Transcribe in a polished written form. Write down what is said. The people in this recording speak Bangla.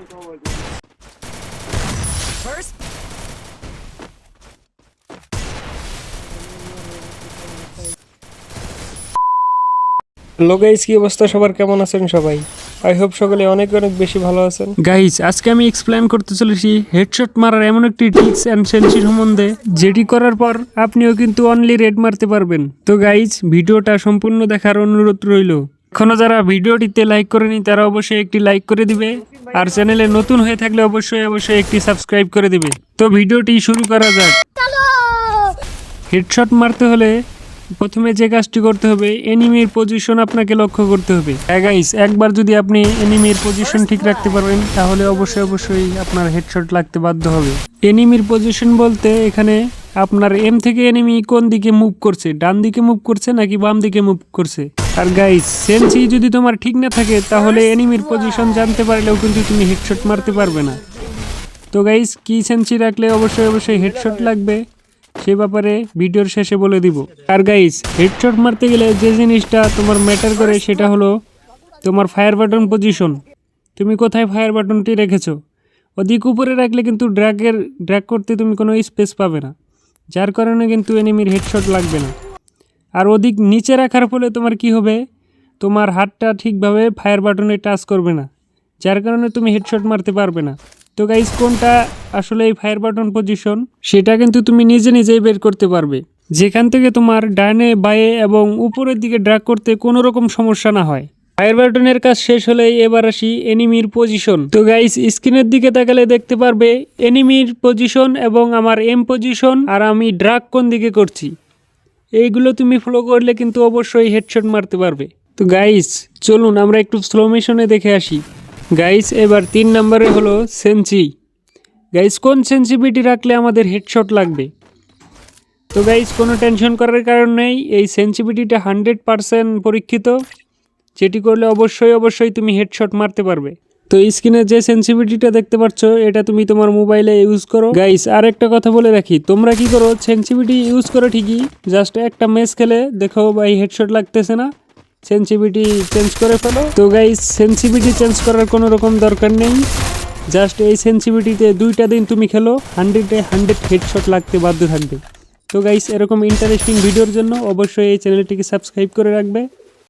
হ্যালো গাইস, কি অবস্থা সবার? কেমন আছেন সবাই? আই হোপ সকলে অনেক অনেক বেশি ভালো আছেন। গাইস, আজকে আমি এক্সপ্লেন করতে চলেছি হেডশট মারার এমন একটি টিপস এন্ড সেন্সি সম্বন্ধে, যেটি করার পর আপনিও কিন্তু অনলি রেড মারতে পারবেন। তো গাইস, ভিডিওটা সম্পূর্ণ দেখার অনুরোধ রইল। এখনো যারা ভিডিওটিতে লাইক করেনি তারা অবশ্যই একটি লাইক করে দিবে, আর চ্যানেলে নতুন হয়ে থাকলে অবশ্যই একটি সাবস্ক্রাইব করে দিবে। তো ভিডিওটি শুরু করা যাক। হেডশট মারতে হলে প্রথমে যে কাজটি করতে হবে, এনিমির পজিশন আপনাকে লক্ষ্য করতে হবে। গাইস, একবার যদি আপনি এনিমির পজিশন ঠিক রাখতে পারবেন তাহলে অবশ্যই আপনার হেডশট লাগতে বাধ্য হবে। এনিমির পজিশন বলতে এখানে আপনার এম থেকে এনিমি কোন দিকে মুভ করছে, ডান দিকে মুভ করছে নাকি বাম দিকে মুভ করছে। আর গাইস, সেন্সি যদি তোমার ঠিক না থাকে তাহলে এনিমির পজিশন জানতে পারলেও কিন্তু তুমি হেডশট মারতে পারবে না। তো গাইস, কি সেন্সি রাখলে অবশ্যই হেডশট লাগবে সে ব্যাপারে ভিডিওর শেষে বলে দিব। আর গাইস, হেডশট মারতে গেলে যে জিনিসটা তোমার ম্যাটার করে সেটা হলো তোমার ফায়ার বাটন পজিশন। তুমি কোথায় ফায়ার বাটনটি রেখেছো? অধিক উপরে রাখলে কিন্তু ড্র্যাগ করতে তুমি কোনো স্পেস পাবে না, যার কারণে কিন্তু এনিমির হেডশট লাগবে না। আর অধিক নিচে রাখার ফলে তোমার কি হবে, তোমার হাতটা ঠিকভাবে ফায়ার বাটনে টাচ করবে না, যার কারণে তুমি হেডশট মারতে পারবে না। তো গাইস, কোনটা আসলে এই ফায়ার বাটন পজিশন সেটা কিন্তু তুমি নিজেই বের করতে পারবে, যেখান থেকে তোমার ডানে বায়ে এবং উপরের দিকে ড্র্যাগ করতে কোনো রকম সমস্যা না হয়। ফায়ার বাটনের কাজ শেষ হলেই এবার আসি এনিমির পজিশন। তো গাইস, স্ক্রিনের দিকে তাকালে দেখতে পারবে এনিমির পজিশন এবং আমার এম পজিশন, আর আমি ড্র্যাগ কোন দিকে করছি। এইগুলো তুমি ফলো করলে কিন্তু অবশ্যই হেডশট মারতে পারবে। তো গাইস, চলুন আমরা একটু স্লো মোশনে দেখে আসি। গাইস, এবার 3 নম্বরে হলো সেন্সি। গাইস, কোন সেন্সিটিভিটি রাখলে আমাদের হেডশট লাগবে? তো গাইস, কোনো টেনশন করার কারণ নেই, এই সেন্সিটিভিটিটা 100% পরীক্ষিত, যেটি করলে অবশ্যই তুমি হেডশট মারতে পারবে। তো স্ক্রিনে যে সেন্সিটিভিটিটা দেখতে পাচ্ছ এটা তুমি তোমার মোবাইলে ইউজ করো। গাইস, আর একটা কথা বলে রাখি, তোমরা কি করো, সেন্সিটিভিটি ইউজ করো ঠিকই, জাস্ট একটা ম্যাচ খেলে দেখো ভাই হেডশট লাগতেছে না, সেন্সিটিভিটি চেঞ্জ করে ফেলো। তো গাইস, সেন্সিটিভিটি চেঞ্জ করার কোনো রকম দরকার নেই, জাস্ট এই সেন্সিটিভিটিতে 2টা দিন তুমি খেলো, 100-এ 100 হেডশট লাগতে বাধ্য থাকবে। তো গাইস, এরকম ইন্টারেস্টিং ভিডিওর জন্য অবশ্যই এই চ্যানেলটিকে সাবস্ক্রাইব করে রাখবে।